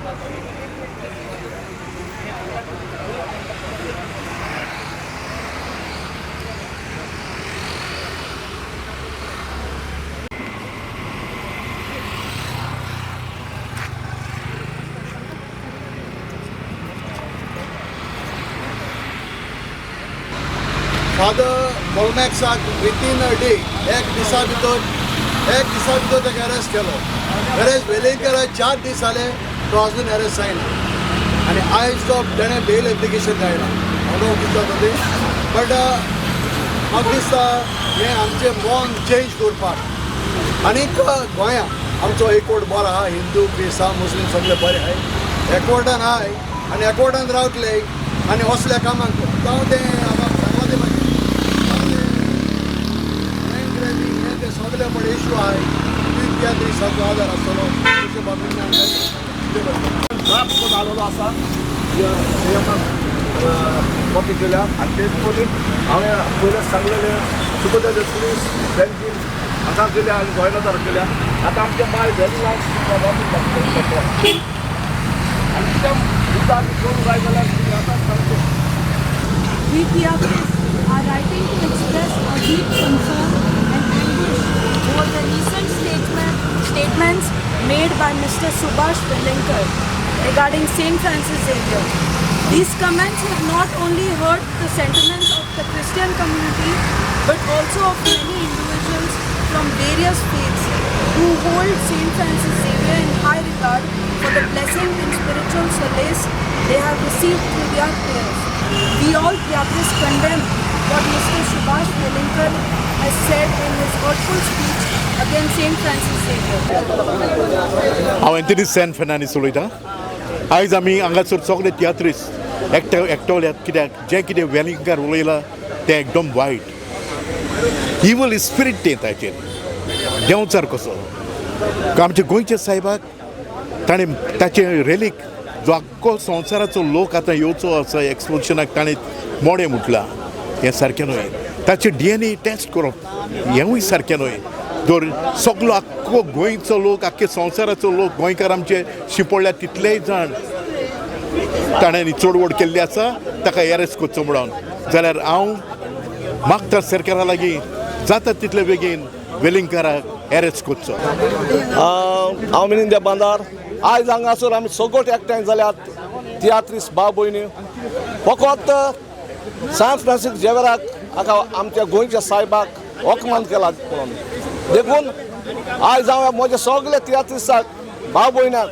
Father Volmaxak within a day, एक दिसा भितर ताका अरेस्ट केलो. Whereas वेलिंगकर 4 दीस जाले तो अजून अरेस्ट जायना. आनी आयज तो ताणें बेल एप्लिकेशन धाडला. हांव कितें जाता तें. बट म्हाका दिसता हें आमचें मन चेंज करपाक. आनीक गोंयांत आमचो एकवट बरो आहा. हिंदू क्रिस्तांव मुस्लीम सगळे बरे आहाय. एकवटान आहाय आनी एकवटान रावतले आनी असल्या कामाक जावं तें सगळे बडे इश्यू आहे त्या दिसाचो आदार आसतलो तेजे बाबतींत आलेलो आसा कॉपी केल्या आनी तेच पयलीं हांवें पयलें सांगलेलें सुबेदार पुलीस बँकीन हांगा केल्या आनी गोंयनदार केल्या आतां आमचे माय घरी आनी त्या मुद्दाम घेवन जाय जाल्यार आतां सांगता. We are writing to express a deep concern and anguish over the recent statements made by Mr. Subhash Velinkar regarding St. Francis Xavier. These comments have not only hurt the sentiments of the Christian community but also of many individuals from various faiths who hold St. Francis Xavier in high regard for the blessing and spiritual solace they have received through their prayers. We all condemn what Mr. Subhash Velinkar has said in his hurtful speech against St. Francis Xavier. हांव Anthony San Fernandes उलयतां. आयज आमी हांगासर सगळे तियात्रीस एकठांयल्यात कित्याक जें कितें वेलिंगकर उलयलां तें एकदम वायट. इवल स्पिरीट तें ताचेर देंवचार कसो. आमच्या गोंयच्या सायबाक ताणें ताचे रेलीक जो आख्खो संवसाराचो लोक आतां येवचो आसा एक्सपोजिशनाक ताणें मोडें म्हटलां हें सारकें न्हय. ताचें DNA टेस्ट करप हेंवूय सारकें न्हय. जर सगलो आख्खो गोंयचो लोक आख्खे संवसाराचो लोक गोंयकार आमचे शिंपडल्या तितलेय जाण ताणें चोडवड केल्ली आसा ताका अरेस्ट करचो म्हणून जाल्यार हांव मागता सरकारा लागीं जाता तितले बेगीन वेलिंगकाराक अरेस्ट करचो. हांव मिलिंद बांदार आयज हांगासर आमी सगळ्यो एकठांय जाल्यात तियात्रीस भाव भयणी फकत सान फ्रांसीस झेवियराक हाका आमच्या गोंयच्या सायबाक अपमान केला म्हणून देखून आयज हांव म्हज्या सगळे तियात्रीसाक भाव भयणाक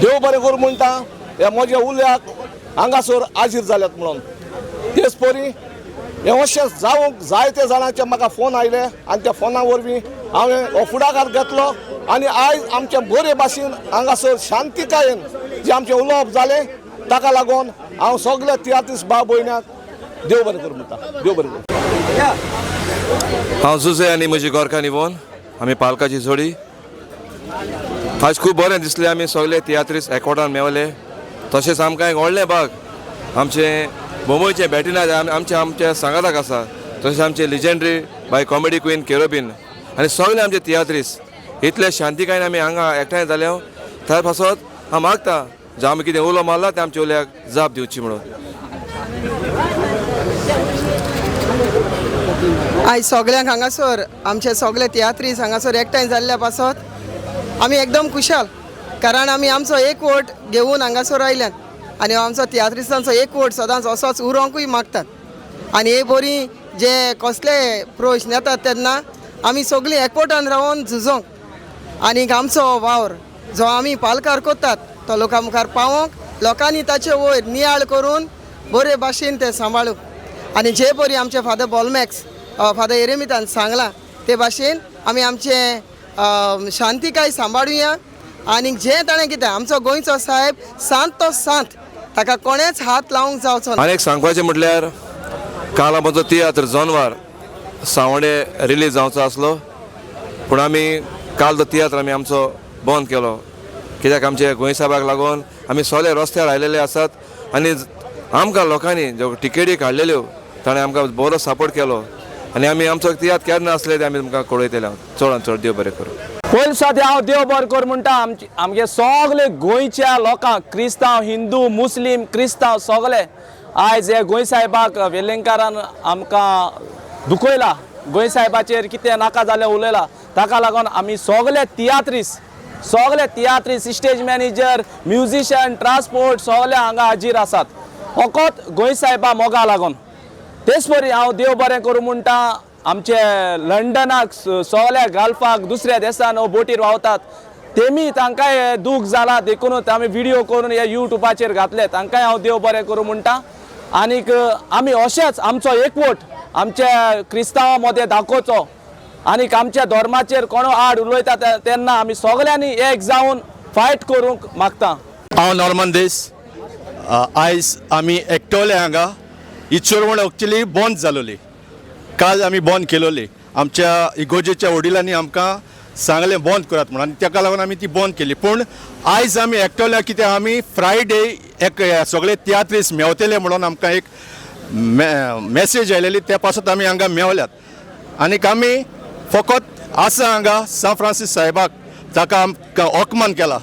देव बरें करूं म्हणटा. हे म्हज्या उल्याक हांगासर हाजीर जाल्यात म्हणून. तेच परी हें अशें जावंक जायते जाणांचे म्हाका फोन आयले आनी त्या फोना वरवीं हांवें हो फुडाकार घेतलो आनी आयज आमचे बरे भाशेन हांगासर शांतीकायेन जें आमचें उलोवप जालें ताका लागून हांव सगळ्या तियात्रीस भाव भयणाक देव बरें करूं म्हणटा. देव बरें करूं. हांव जुजे आनी म्हजी गोरकां इवोन आमी पालकाची जोडी. आयज खूब बरें दिसलें आमी सगळे तियात्रीस एकवटान मेवले. तशेंच आमकां एक व्हडलें भाग आमचे मुंबयचे बॅटिनाज आमच्या सांगाताक आसा. तशेंच आमचे लिजंड्री बाय कॉमेडी क्वीन केरोबीन आनी सगळे आमचे तियात्रीस इतले शांतीकायेन आमी हांगा एकठांय जाले. त्या पासत हांव मागता जे आमी कितें उलो मारला तें आमच्या उल्याक जाप दिवची म्हणून. आयज सगळ्यांक हांगासर आमचे सगळे तियात्रीस हांगासर एकठांय जाल्ल्या पासत आमी एकदम खुशाल कारण आमी आमचो एक वोट घेवन हांगासर आयल्यात आनी आमचो तियात्रिसांचो एक वोट सदांच असोच उरोंकूय मागतात. आनी हे बरी जे कसले प्रश्न येतात तेन्ना आमी सगळीं एकवटान रावन झुजोंक आनीक आमचो वावर जो आमी पालकार करतात तो लोकां मुखार पावोंक लोकांनी ताचे वयर नियाळ करून बरे भाशेन ते सांबाळूंक आनी जे बरी आमचे फादर बॉलमॅक्स फादर एरेमितान सांगलां ते भाशेन आमी आमचे शांतीकाय सांबाळुया. आनीक जे ताणें कितें आमचो गोंयचो साहेब सांत तो सांत ताका कोणेच हात लावंक जावचो ना. आनीक सांगपाचें म्हटल्यार काल म्हजो तियात्र जनवार सावंडे रिलीज जावचो आसलो पूण आमी काल तो तियात्र आमी आमचो बंद केलो कित्याक आमचे गोंय साहेबाक लागून आमी सगळे रस्त्यार आयलेले आसात आनी आमकां लोकांनी ज्यो टिकेटी काडलेल्यो ताणें आमकां बरो सपोर्ट केलो आनी आमी आमचो तियात्र केन्ना आसले ते आमी तुमकां कळयतले. चडांत चड देव बरें करूं. पयलीं सद्या हांव देव बरें कर म्हणटा आमगे सगळे गोंयच्या लोकांक क्रिस्तांव हिंदू मुस्लीम क्रिस्तांव सगळे आयज हे गोंय साहेबाक वेलिंगकारान आमकां दुखयला गोंय साहेबाचेर कितें नाका जालें उलयलां ताका लागून आमी सगळे तियात्रीस स्टेज मॅनेजर म्युजिशियन ट्रान्सपोर्ट सगळे हांगा हाजीर आसात फकत गोंय साहेबा मोगा लागून तेच परी हांव देव बरें करूं म्हणटा आमचे लंडनाक सगळ्या गाल्फाक दुसऱ्या देशान बोटीर व्हांवतात तेमी तांकांय दूख जाला देखूनच आमी व्हिडिओ करून ह्या युट्यूबाचेर घातले तांकांय हांव देव बरें करूं म्हणटा आनीक आमी अशेंच आमचो एकवट आमच्या क्रिस्तांवां मदें दाखोवचो आनीक आमच्या धर्माचेर कोण आड उलयता तेन्ना आमी सगळ्यांनी एक जावन फायट करूंक मागता हांव नॉर्मन देस आयज आमी एकटोले हांगा ही चळवळ एक्चुली बंद जालोली काल आमी बंद केलोली आमच्या इगोजेच्या वडिलांनी आमकां सांगलें बंद करात म्हणून आनी ताका लागून आमी ती बंद केली पूण आयज आमी एकटोल्या कित्याक आमी फ्रायडे एक सगळे तियात्रीस मेवतले म्हणून आमकां एक मॅसेज आयलेली त्या पासून आमी हांगा मेवल्यात आनीक आमी फकत आसा हांगा सान फ्रांसीस साहेबाक ताका आमकां ओकमान केला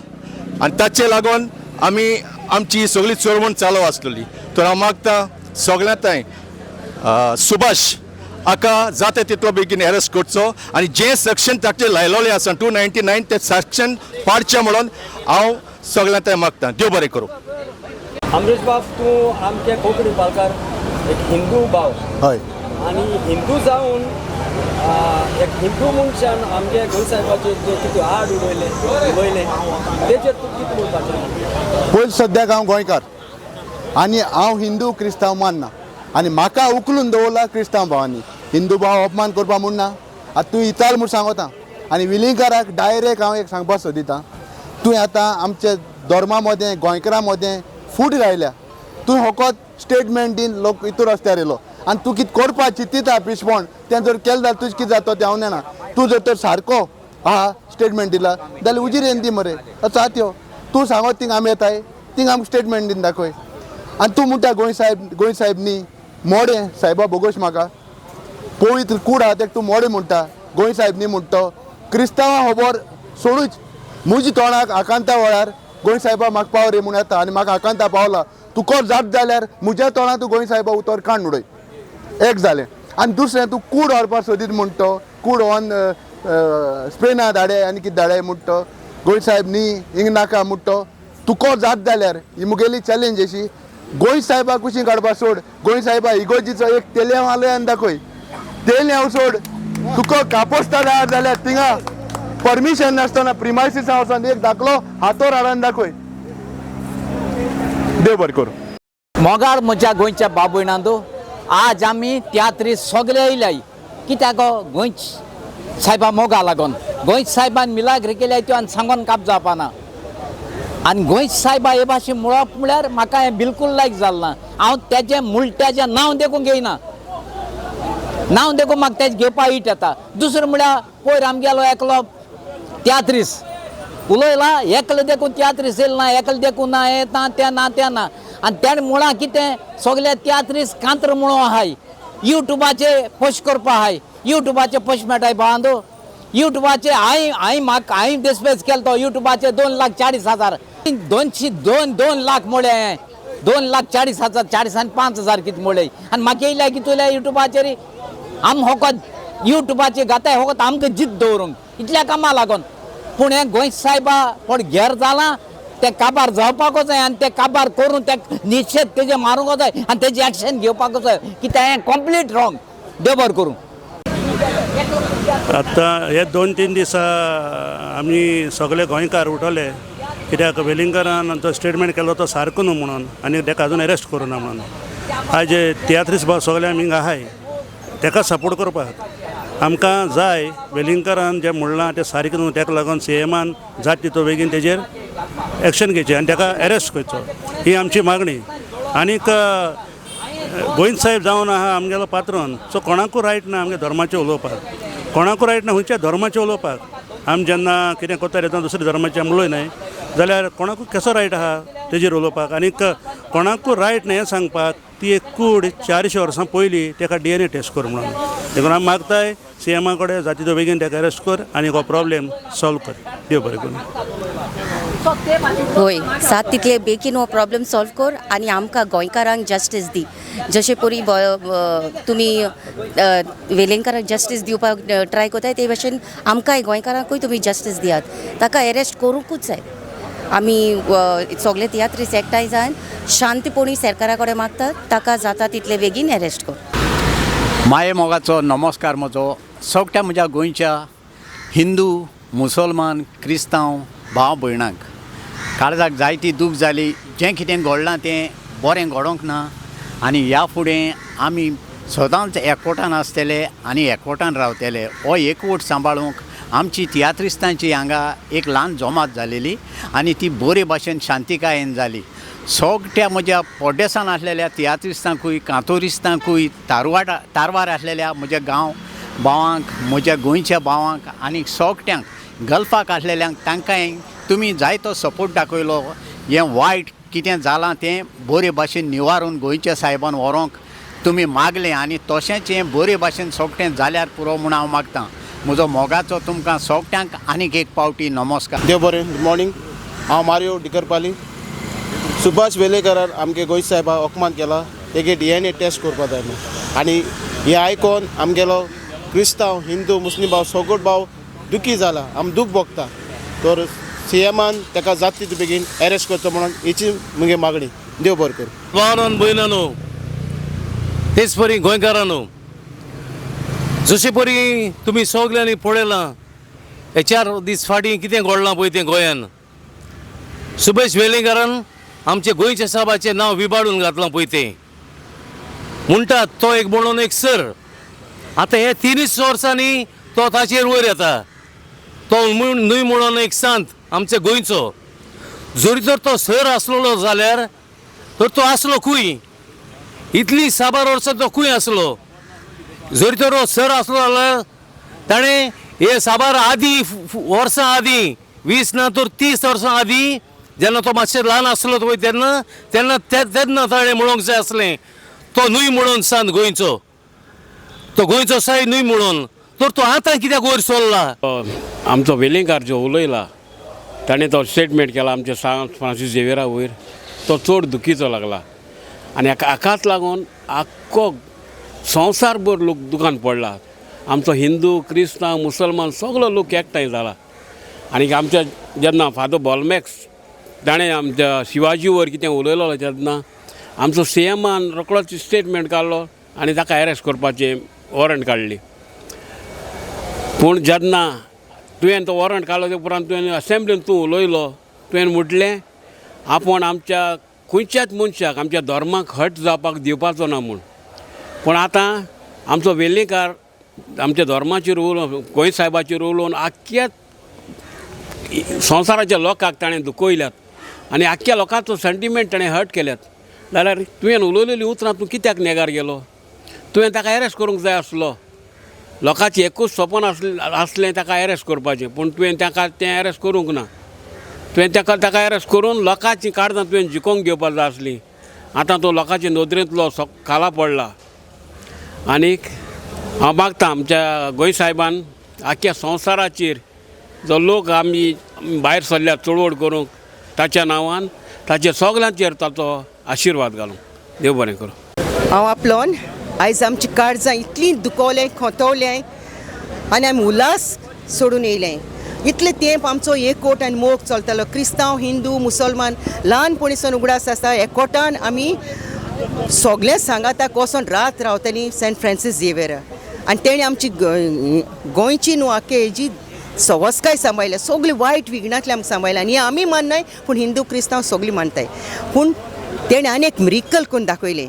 आनी ताचे लागून आमी आमची सगळी चळवळ चालू आसलेली तर हांव मागता सगळ्यांत सुभाष हाका जाता तितलो बेगीन अरेस्ट करचो आनी जे सेक्शन ताचे लायलोले आसा 299 ते सेक्शन पाडचें म्हणून हांव सगळ्यांत मागता देव बरें करूं अमरीश बाब तूं आमचे कोंकणी पालकार एक हिंदू भाव हय आनी हिंदू जावन एक हिंदू मनशान आमचे गोंय साहेबाचेर जे कितें आड उलयले तेचेर तूं कितें म्हणपाचें पयलीं सद्याक हांव गोंयकार आनी हांव हिंदू क्रिस्तांव मानना आनी म्हाका उखलून दवरला क्रिस्तांव भावांनी हिंदू भाव अपमान करपा म्हणना आतां तूं इताल म्हूण सांगता आनी विलिंगकाराक डायरेक्ट हांव एक सांगपा सोदितां तुवें आतां आमच्या धर्मा मदें गोंयकारां मदें फूट लायल्या तुवें फकत स्टेटमेंट दीन लोक हितूर रस्त्यार येयलो आनी तूं कितें करपा चिंतिता पिशपण तें जर केलें जाल्यार तुजें कितें जाता तें हांव नेना तूं जर तर सारको आहा स्टेटमेंट दिला जाल्यार उजीर येवन दी मरे चात यो तूं सांगत थिंग आमी येताय थिंग आमकां स्टेटमेंट दीन दाखय आनी तूं म्हणटा गोंय साहेब न्ही मोडे साहेबा बोगोश म्हाका पवित्र कूड आहा तेका तूं मोडे म्हणटा गोंय साहेब न्ही म्हणटा क्रिस्तांवां खबर सोडूच म्हज्या तोंडाक आकांता वेळार गोंय साहेबा म्हाका पाव रे म्हूण येता आनी म्हाका आकांता पावला तुका जाप जाल्यार म्हज्या तोंडाक तूं गोंय साहेबा उतर काण उडय एक जालें आनी दुसरें तूं कूड व्हरपाक सोदीत म्हणटा कूड व्हरून स्पेना धाडे आनी कितें धाडे म्हणटा गोंय साहेब न्ही हिंग नाका म्हणटा तुका जाप जाल्यार ही मुगेली चॅलेंज अशी गोंय साहेबा कुशीं काडपा सोड गोंय साहेबा इगोजीचो एक तेल्या मालयान दाखय तेल्या सोड तुका कापोस्ता जाय जाल्यार थिंगा परमिशन नासतना प्रिमायसीस वचोन एक दाखलो हातोर हाडून दाखय देव बरें करूं मोगाळ म्हज्या गोंयच्या बाबयणांदो आज आमी तियात्री सगळे येयल्याय कित्याक गोंय साहेबा मोगा लागून गोंय साहेबान मिलाग्री केल्या त्यो आनी सांगोन काप जावपाना आनी गोंय साहेबा हे भाशेन मुळप म्हळ्यार म्हाका हें बिलकूल लायक जालें ना हांव तेजें मुलट्याचें नांव देखून घेयना नांव देखून म्हाका तेजें घेवपा हीट येता दुसरें म्हळ्यार पयर आमगेलो एकलो तियात्रीस उलयला एकलो देखून तियात्रीस येयलो ना एकलो देखून ना हें ना तें ना आनी तेणें मुळां कितें सगळे तियात्रीस कांत्र म्हणून आहाय युट्यूबाचेर पोस्ट करपा आहाय युट्यूबाचेर पोस्ट मेळटाय भावांदो युट्यूबाचेर हांवें डिस्पेच केलो तो युट्यूबाचेर 2,40,000 2 लाख मोडे 2,40,000 40 आनी 5,000 कितें मोडे आनी म्हाका येयल्या की तुल्या युट्यूबाचेर आम फकत युट्यूबाचेर घाताय फकत आमकां जिद्द दवरूंक इतल्या कामां लागून पूण हें गोंय साहेबा पण घेर जालां ते काबार जावपाकूच जाय आनी ते काबार करून ते निशेध तेजे मारूंक जाय आनी तेजी एक्शन घेवपाकूच जाय कित्याक हें कंप्लीट रॉंग देव बरें करूं आतां हे 2-3 दिसा आमी सगळे गोंयकार उठले कित्याक वेलिंगकारान जो स्टेटमेंट केलो तो सारको न्हू म्हणून आनी ताका अजून अरेस्ट करूना म्हणून आयज जे तियात्रीस भाव सगळे आमी हिंगा आहाय ताका सपोर्ट करपाक आमकां जाय वेलिंगकारान जें म्हणलां तें सारकें न्हू ताका लागून CMान जाता तितलो बेगीन तेजेर एक्शन घेवचें आनी ताका अरेस्ट करचो ही आमची मागणी आनीक गोंय साहेब जावन आहा आमगेलो पात्रोन सो कोणाकूय रायट ना आमगे धर्माचें उलोवपाक कोणाकूय रायट ना खंयच्या धर्माचें उलोवपाक आमी जेन्ना कितें कोत्ता येता दुसऱ्या धर्माचें आमी उलयनाय जाल्यार कोणाकूय कसो रायट आहा तेजेर उलोवपाक आनीक कोणाकूय रायट न्ही हें सांगपाक ती एक कूड 400 वर्सां पयलीं ताका DNA टेस्ट कर म्हणून. देखून आमी मागताय CMा कडेन जाती बेगीन ताका अरेस्ट कर आनी हो प्रॉब्लेम सॉल्व कर. देव बरें करूं. होय सात तितले बेगीन हो प्रॉब्लेम सॉल्व कर आनी आमकां गोंयकारांक जस्टीस दी. जशें परी तुमी वेलिंगकारांक जस्टीस दिवपाक ट्राय करताय ते भशेन आमकांय गोंयकारांकूय तुमी जस्टीस दियात. ताका अरेस्ट करूंकूच जाय. आमी सगळे तियात्रीस एकठांय जावन शांतपणी सरकारा कडेन मागतात ताका जाता तितले बेगीन अरेस्ट कर. माये मोगाचो नमस्कार म्हजो सगळ्या म्हज्या गोंयच्या हिंदू मुसलमान क्रिस्तांव भाव भयणांक. काळजाक जायती दूख जाली. जें कितें घडलां तें बरें घडोंक ना आनी ह्या फुडें आमी सदांच एकवटान आसतले आनी एकवटान रावतले. हो एकवट सांबाळूंक आमची तियात्रिस्तांची हांगा एक ल्हान जमात जालेली आनी ती बरे भाशेन शांतिकायेन जाली. सगळ्या म्हज्या पोड्डेसान आसलेल्या तियात्रिस्तांकूय कांतोरिस्तांकूय तारवार आसलेल्या म्हज्या गांव भावांक म्हज्या गोंयच्या भावांक आनी सगळ्यांक गल्फाक आसलेल्यांक तांकांय तुमी जायतो सपोर्ट दाखयलो. हें वायट कितें जालां तें बरे भाशेन निवारून गोंयच्या साहेबान व्हरोंक तुमी मागलें आनी तशेंच हें बरे भाशेन सगळें जाल्यार पुरो म्हूण हांव मागतां. म्हजो मोगाचो तुमकां सगळ्यांक आनीक एक पावटी नमस्कार. देव बरें. Good morning. हांव मारियो डिकरपाली. सुभाष वेलेकारान आमगे गोंय साहेबा अपमान केला तेगे DNA टेस्ट करपा जाय म्हणून आनी हें आयकोन आमगेलो क्रिस्तांव हिंदू मुस्लीम भाव सगळो भाव दुखी जाला. आमी दूख भोगता. तर CMान ताका जाता तितले बेगीन अरेस्ट करचो म्हणून हेची मुगे मागणी. देव बरें कर. भावानो भयणानो तेच परी गोंयकारांनो जशे परी तुमी सगल्यांनी पळयलां हे 4 दीस फाटीं कितें घडलां पळय तें गोंयान. सुभाष वेलिंगकारान आमचे गोंयच्या साहेबाचें नांव विबाडून घातलां पळय तें म्हणटात तो एक म्हणून एक सर. आतां हे 3 वर्सांनी तो ताचेर वयर येता. तो न्हय म्हणून एक सांत आमच्या गोंयचो. जरी तर तो सर आसलो जाल्यार तर तो आसलो खूंय. इतली 7 वर्सां तो खूंय आसलो. जरी तर तो सर आसलो जाल्यार ताणें हे 7 आदीं वर्सां आदीं 20 ना तर 30 वर्सां आदीं जेन्ना तो मातशें ल्हान आसलो पळय तेन्ना ताणें म्हणूंक जाय आसलें तो न्हय म्हणून सांत गोंयचो. तो गोंयचो साय न्हय म्हणून. तर तो आतां कित्याक वयर सरला. आमचो वेलिंगकार जो उलयला ताणें तो स्टेटमेंट केला आमच्या सांत फ्रांसीस झेवियरा वयर तो चड दुखीचो लागला आनी हाकाच लागून आख्खो संवसारभर लोक दुखान पडला. आमचो हिंदू क्रिस्तांव मुसलमान सगळो लोक एकठांय जाला. आनी आमच्या जेन्ना फादर बॉलमॅक्स ताणें आमच्या शिवाजी वयर कितें उलयलो तेन्ना आमचो CMान रोखडोच स्टेटमेंट काडलो आनी ताका अरेस्ट करपाचें वॉरंट काडली. पूण जेन्ना तुवें तो वॉरंट काडलो ते उपरांत तुवें असेंब्लीन तूं उलयलो तुवें म्हटलें आपूण आमच्या खंयच्याच मनशाक आमच्या धर्माक हट जावपाक दिवपाचो ना म्हूण. पूण आतां आमचो वेलिंगकार आमच्या धर्माचेर उलोवन गोंय साहेबाचेर उलोवन आख्ख्या संवसाराच्या लोकांक ताणें दुखयल्यात आनी आख्ख्या लोकांचो सेंटिमेंट ताणें हर्ट केल्यात. जाल्यार तुवें उलयलेलीं उतरां तूं कित्याक नेगार गेलो. तुवें ताका अरेस्ट करूंक जाय आसलो. लोकांचें एकूच सपन आसलें ताका अरेस्ट करपाचें पूण तुवें ताका तें अरेस्ट करूंक ना. तुवें ताका अरेस्ट करून लोकांचीं काळजां तुवें जिखोवंक घेवपाक जाय आसलीं. आतां तो लोकांच्या नदरेंतलो खाला पडला. आनीक हांव मागतां आमच्या गोंय साहेबान आख्ख्या संवसाराचेर जो लोक आमी भायर सरल्या चळवळ करूंक ताच्या नांवान ताच्या सगल्यांचेर ताचो आशिर्वाद घालूं. देव बरें करूं. हांव आपलोन आयज आमची काळजां इतलीं दुखोवलें खोंतवलें आनी आमी उल्हास सोडून येयलें. इतलें तेंप आमचो एकवट आनी मोग चलतालो. क्रिस्तांव हिंदू मुसलमान ल्हानपणीसून उगडास आसा एकवटान आमी सगळे सांगाताक वचोन रावतलीं सेंट फ्रांसीस झेवियर आनी तेणें आमची गोंयची न्हू आख्खे हेजी संवस्काय सांबाळल्या. सगळीं वायट विघ्नांतल्यान आमकां सांबाळल्या आनी आमी माननाय पूण हिंदू क्रिस्तांव सगळीं मानताय. पूण तेणें आनी एक मिरेकल करून दाखयलें.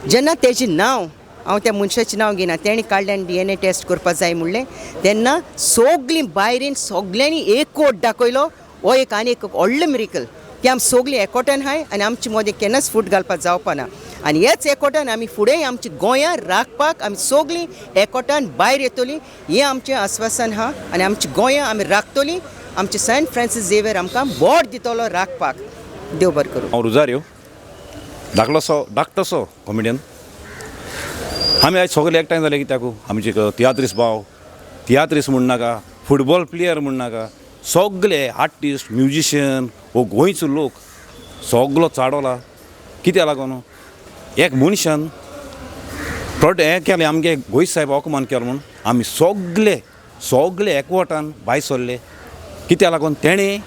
जेन्ना तेजें नांव हांव त्या मनशाचें नांव घेयना तेणें काडलें आनी DNA टेस्ट करपा जाय म्हणलें तेन्ना सगळीं भायरीन सगल्यांनी एकवट दाखयलो. हो एक आनी एक व्हडलो मिरेकल की आमी सगळीं एकवटान आहाय आनी आमचे मदें केन्नाच फूट घालपाक जावपा ना. आनी हेच एकवटान आमी फुडें आमची गोंयां राखपाक आमी सगळीं एकवटान भायर येतलीं हें आमचें आस्वासन आहा आनी आमची गोंयां आमी राखतलीं. आमचे सेंट फ्रांसीस झेवियर आमकां बोट दितलो राखपाक. देव बरें करूं. हांव रोजारियो धाकटोसो कॉमेडियन आमी आयज सगळे एकठांय जाले कित्याक आमचे तियात्रीस भाव तियात्रीस म्हण नाका फुटबॉल प्लेयर म्हण नाका सगळे आर्टिस्ट म्युजिशियन वो गोंयचो लोक सगळो चाडवला कित्याक लागून एक मनशान हें केलें आमगे गोंय साहेब अपमान केलो म्हूण आमी सगळे एकवटान भायर सरले कित्याक लागून तेणें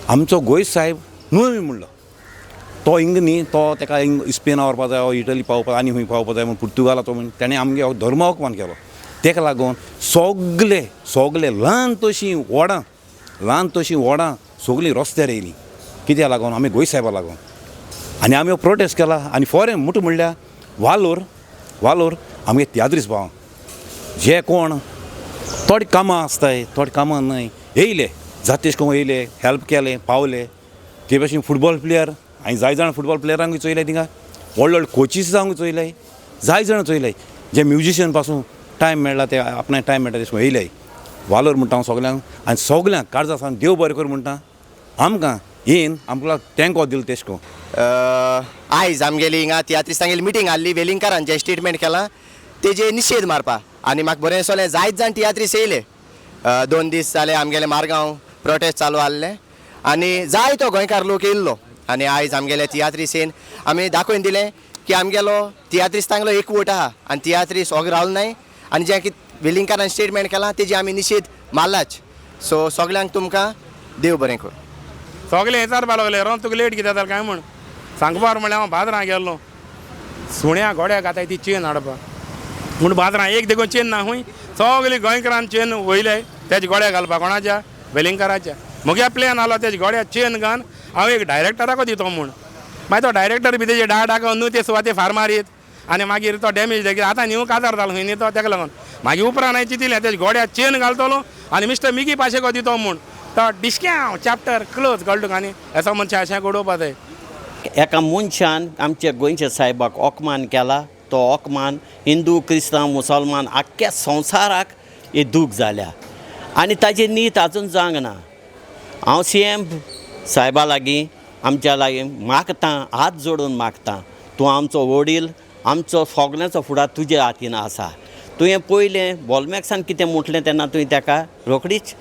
आमचो गोंय साहेब न्हू म्हणलो तो हिंग न्ही तो ताका स्पेना व्हरपा जाय इटली पावपा आनी खंय पावपा जाय म्हूण पुर्तुगालाचो म्हूण तेणें आमगे धर्म अपमान केलो ताका लागून सगळे ल्हान तशीं व्हडां सगळीं रस्त्यार येयलीं कित्याक लागून आमी गोंय साहेबा लागून आनी आमी प्रोटेस्ट केला आनी फॉरेन मुठ म्हणल्यार वालोर आमगे तियात्रीस भाव जे कोण थोडी कामां आसताय थोडी कामां न्हय येयले जातेश कोण येयले हेल्प केलें पावले ते भाशेन फुटबॉल प्लेयर हांवें जाय जाण फुटबॉल प्लेयरांकूय चोयले थिंगा व्हडले कोचीस जावंक चोयले जाय जाण चोयले जे म्युजिशियन पासून टायम मेळ्ळा ते आपणाक टायम मेळटा तेश येयले वालोर म्हणटा हांव सगल्यांक आनी सगल्यांक काळजा सावन देव बरें कर म्हणटा आमकां येन आमकां टँको दिलो तेश कोन आयज आमगेली हिंगा तियात्रिस्तांगेली मिटींग आसली वेलिंगकारान जे स्टेटमेंट केला तेजे निशेध मारपा आनी म्हाका बरें दिसलें जायत जाण तियात्रीस येयले 2 दीस जाले आमगेले मारगांव प्रोटेस्ट चालू आसले आनी जाय तो गोंयकार लोक येयल्लो आनी आयज आमगेले तियात्रीसेन आमी दाखोवन दिलें की आमगेलो तियात्रिस्तांगलो एकवट आहा आनी तियात्रीस ओग रावल नाय आनी जें कितें वेलिंगकारान स्टेटमेंट केलां तेजी आमी निशेध मारलाच सो सगल्यांक तुमकां देव बरें कर सगळे विचारपा लागले रो तुका लेट कितें जाता काय म्हण सांगपार म्हणल्यार हांव बाजरां गेल्लो सुण्या घोड्याक आतां ती चेन हाडपा म्हूण बाजरां एक देखून चेन ना खंय सगळीं गोंयकारान चेन वयले तेजे गोड्या घालपा कोणाच्या वेलिंगकाराच्या म्हगे प्लॅन आलो तेजे गोड्या चेन घान हांव एक डायरेक्टराक दितो म्हूण मागीर तो डायरेक्टर बी तेजे डाका न्हू ते सुवाते फार मारीत आनी मागीर तो डॅमेज देखील आतां न्यू काजार जालो खंय न्ही तो ताका लागून मागीर उपरांत हांवें चिंतिल्लें तेजे गोड्या चेन घालतलो आनी मिस्टर मिगी पाशेको दितो म्हूण तो डिस्क्याव चॅप्टर क्लोज कळटूक आनी एसो मनशा अशें घडोवपा जाय एका मनशान आमच्या गोंयच्या साहेबाक अपमान केला तो अपमान हिंदू क्रिस्तांव मुसलमान आख्ख्या संवसाराक हे दूख जाल्या आनी ताची नीत आजून जावंक ना हांव CM साहेबा लागीं आमच्या लागीं मागतां हात जोडून मागतां तूं आमचो वडील आमचो सगल्यांचो फुडार तुज्या हातीन आसा तुवें पयलें बॉलमॅक्सान कितें म्हटलें तेन्ना तुवें ताका रोखडीच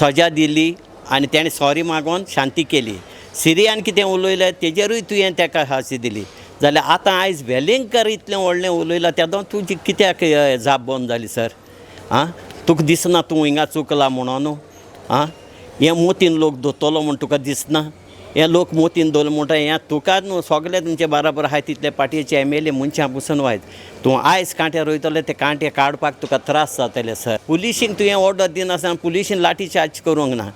सजा दिली आनी तेणें सॉरी मागोवन शांती केली सिरियान कितें उलयलें तेजेरूय तुवें ताका हासी दिली जाल्यार आतां आयज वेलिंगकर इतलें व्हडलें उलयलां तेदो तुजी कित्याक जाप बंद जाली सर आं तुका दिसना तूं हिंगा चुकला म्हणून आं हें मोतीन लोक दोतलो म्हूण तुका दिसना हे लोक मोतीन दवरले म्हणटा हें तुका न्हू सगळे तुमचे बराबर आहाय तितले पार्टीचे MLA मनशां पसून वायट तूं आयज कांटे रोयतले ते कांटे काडपाक तुका त्रास जातले सर पुलिशींक तुवें ऑर्डर दिनासतना पुलिशीन लाठी चार्ज करूंक ना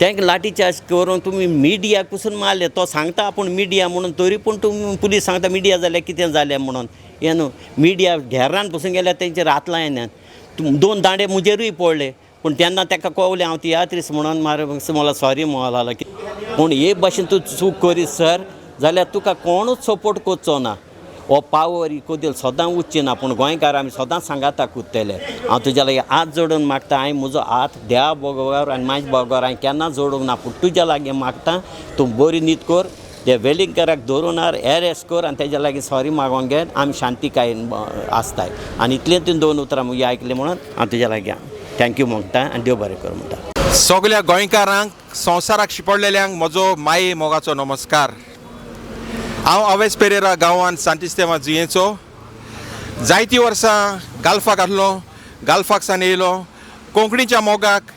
तांकां लाठी चार्ज करून तुमी मिडियाक पसून मारले तो सांगता आपूण मिडिया म्हणून तरी पूण तुमी पुलीस सांगता मिडिया जाल्यार कितें जालें म्हणून हें न्हू मिडिया घेरान पसून गेल्यार तेंचेर हातलां येनात 2 दांडे मुजेरूय पडले पूण तेन्ना ताका कळलें हांव तियात्रीस म्हणून मला सॉरी म्हणूंक लागलो की पूण हे भाशेन तूं चूक करीत सर जाल्यार तुका कोणूच सपोर्ट करचो ना हो पावर इकोदेल सदां उच्ची ना पूण गोंयकार आमी सदां सांगाता कुदतले हांव तुज्या लागीं हात जोडून मागता हांवें म्हजो हात देवा बोगोर आनी म्हाज्या बोगोर हांवें केन्ना जोडूंक ना पूण तुज्या लागीं मागता तूं बरी न्हीद कर ते वेलिंगकाराक धरुनार एरेस्ट कर आनी तेज्या लागीं सॉरी मागोंक घे आमी शांतीकायेन आसताय आनी इतलें तुवें 2 उतरां म्हजी आयकलें म्हणून हांव तुज्या लागीं थँक्यू म्हणटा आनी देव बरें कर म्हणटा सगळ्या गोंयकारांक संवसाराक शिपडलेल्यांक म्हजो माये मोगाचो नमस्कार हांव अवेस पेरेरा गांवांत सांतिस्तेमा जुयेचो जायतीं वर्सां गाल्फाक आहलो गाल्फाक सावन येयलो कोंकणीच्या मोगाक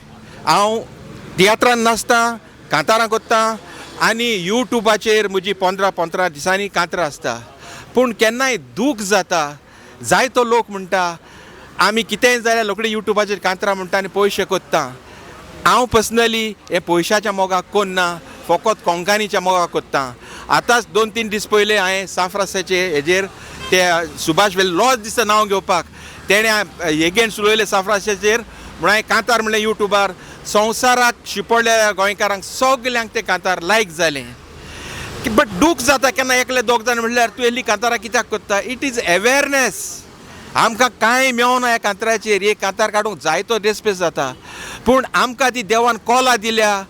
हांव तियात्रान नाचता कांतारां कोत्ता आनी यूट्यूबाचेर म्हजी 15 दिसांनी कांतरां आसता पूण केन्नाय दूख जाता जायतो लोक म्हणटा आमी कितेंय जाल्यार रोखडे यूट्यूबाचेर कांतरां म्हणटा आनी पयशे कोत्ता हांव पर्सनली हे पयशाच्या मोगाक कोन्ना फकत कोंकणीच्या मोगाक कोत्ता आतांच 2-3 दीस पयले हांवें साफ्रासाचे हेजेर ते सुभाष वेल लॉज दिसता नांव घेवपाक तेणें एगेन्स्ट उलयले साफ्रासाचेर म्हण हांवें कांतार म्हणलें यूट्यूबार संवसाराक शिपडलेल्या गोंयकारांक सगल्यांक ते कांतार लायक जालें बट दूख जाता केन्ना एकले 2 जाण म्हणल्यार तूं येयल्ली कांतारां कित्याक कोत्ता इट इज अवेरनेस आमकां कांय मेळना ह्या कांतराचेर एक कांतार काडूंक जायतो रेस्पेस जाता पूण आमकां ती देवान कॉला दिल्या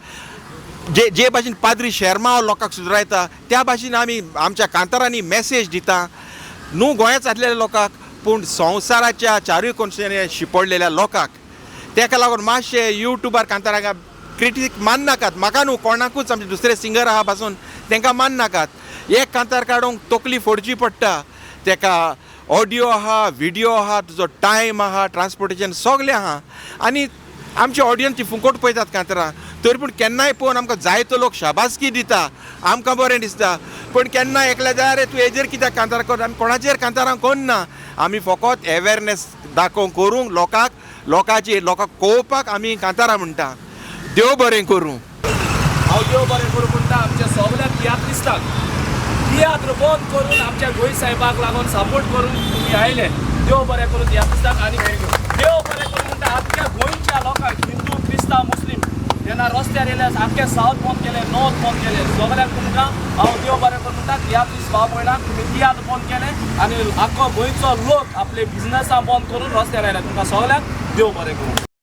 जे भाशेन पाद्री शर्मा लोकांक सुदारयता त्या भाशेन आमी आमच्या कांतारांनी मॅसेज दिता न्हू गोंयांत जातलेल्या लोकांक पूण संवसाराच्या चारूय कोनशांनी शिपडलेल्या लोकांक तेका लागून मातशे युट्यूबार कांतारांक क्रिटीक मान नाकात म्हाका न्हू कोणाकूच आमचे दुसरे सिंगर आहा पासून तांकां मान नाकात एक कांतार काडूंक तकली फोडची पडटा तेका ऑडियो आहा व्हिडियो आहा तुजो टायम आहा ट्रान्सपोर्टेशन सगलें आहा आनी आमच्या ऑडियन्सची फुकट पळयतात कांतारां तरी पूण केन्नाय पळोवन आमकां जायतो लोक शाबासकी दिता आमकां बरें दिसता पूण केन्ना एकल्या जाय रे तूं हेजेर कित्याक कांतार कर आमी कोणाचेर कांतारां कोन्ना आमी फकत अवेरनेस दाखोवंक करूंक लोकांक कळोवपाक आमी कांतारां म्हणटा देव बरें करूं हांव देव बरें करूं म्हणटा आमच्या सगळ्या तियात्रिस्टांक तियात्र बंद करून आमच्या गोंय साहेबाक लागून सपोर्ट करून तुमी आयले देव बरें करून तियात्रिस्टांक आनी देव बरें करून म्हणटा आख्या गोंयच्या लोकांक हिंदू क्रिस्तांव मुस्लीम जेन्ना रस्त्यार येयले आख्या सावथ बंद केले नॉर्थ बंद केले सगळ्यांक तुमकां हांव देव बरें करून म्हणटा तियात्रीस भाव भयणांक तुमी तियात्र बंद केले आनी आख्खो गोंयचो लोक आपले बिझनसां बंद करून रस्त्यार आयले तुमकां सगळ्यांक देव बरें करूं